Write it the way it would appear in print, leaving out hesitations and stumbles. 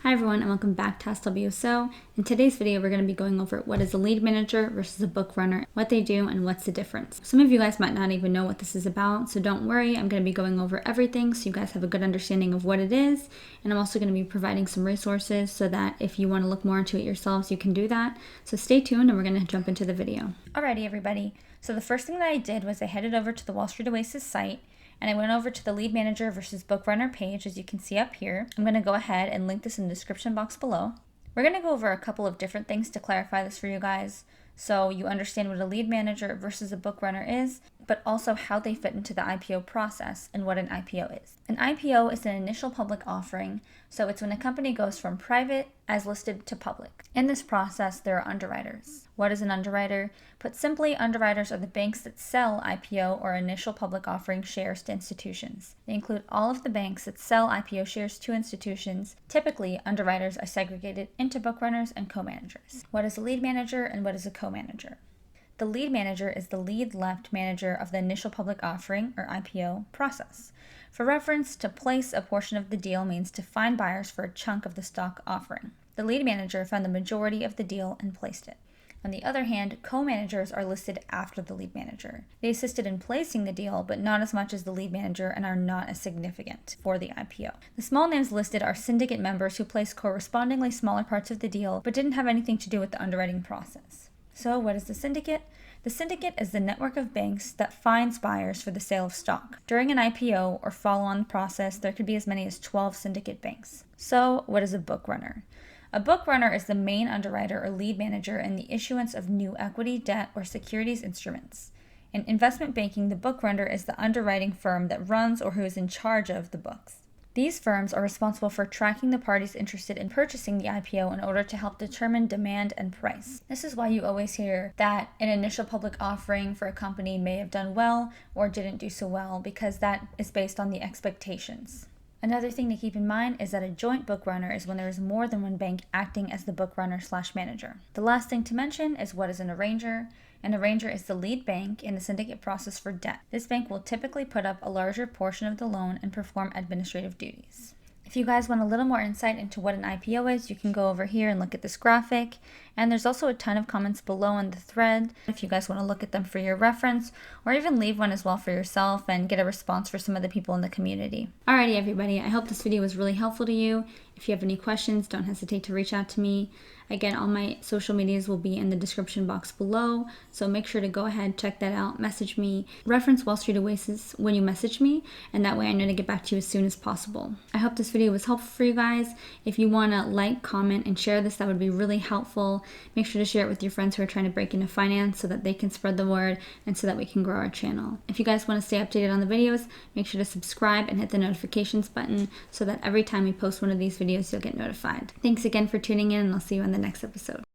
Hi everyone and welcome back to Ask WSO. In today's video we're going to be going over what is a lead manager versus a book runner, what they do and what's the difference. Some of you guys might not even know what this is about, so don't worry, I'm going to be going over everything so you guys have a good understanding of what it is, and I'm also going to be providing some resources so that if you want to look more into it yourselves you can do that. So stay tuned and we're going to jump into the video. Alrighty everybody, so the first thing that I did was I headed over to the Wall Street Oasis site and I went over to the lead manager versus book runner page, as you can see up here. I'm going to go ahead and link this in the description box below. We're going to go over a couple of different things to clarify this for you guys so you understand what a lead manager versus a book runner is, but also how they fit into the IPO process and what an IPO is. An IPO is an initial public offering, so it's when a company goes from private as listed to public. In this process, there are underwriters. What is an underwriter? Put simply, underwriters are the banks that sell IPO or initial public offering shares to institutions. They include all of the banks that sell IPO shares to institutions. Typically, underwriters are segregated into book runners and co-managers. What is a lead manager and what is a co-manager? The lead manager is the lead left manager of the initial public offering or IPO process. For reference, to place a portion of the deal means to find buyers for a chunk of the stock offering. The lead manager found the majority of the deal and placed it. On the other hand, co-managers are listed after the lead manager. They assisted in placing the deal, but not as much as the lead manager and are not as significant for the IPO. The small names listed are syndicate members who placed correspondingly smaller parts of the deal, but didn't have anything to do with the underwriting process. So what is the syndicate? The syndicate is the network of banks that finds buyers for the sale of stock. During an IPO or follow-on process, there could be as many as 12 syndicate banks. So what is a book runner? A book runner is the main underwriter or lead manager in the issuance of new equity, debt, or securities instruments. In investment banking, the book runner is the underwriting firm that runs or who is in charge of the books. These firms are responsible for tracking the parties interested in purchasing the IPO in order to help determine demand and price. This is why you always hear that an initial public offering for a company may have done well or didn't do so well, because that is based on the expectations. Another thing to keep in mind is that a joint book runner is when there is more than one bank acting as the book runner/manager. The last thing to mention is what is an arranger. An arranger is the lead bank in the syndicate process for debt. This bank will typically put up a larger portion of the loan and perform administrative duties. If you guys want a little more insight into what an IPO is, you can go over here and look at this graphic. And there's also a ton of comments below in the thread if you guys want to look at them for your reference, or even leave one as well for yourself and get a response for some of the people in the community. Alrighty everybody, I hope this video was really helpful to you. If you have any questions, don't hesitate to reach out to me. Again, all my social medias will be in the description box below, so make sure to go ahead, check that out, message me, reference Wall Street Oasis when you message me, and that way I know to get back to you as soon as possible. I hope this video was helpful for you guys. If you want to like, comment, and share this, that would be really helpful. Make sure to share it with your friends who are trying to break into finance so that they can spread the word and so that we can grow our channel. If you guys want to stay updated on the videos, make sure to subscribe and hit the notifications button so that every time we post one of these videos, you'll get notified. Thanks again for tuning in, and I'll see you in the next episode.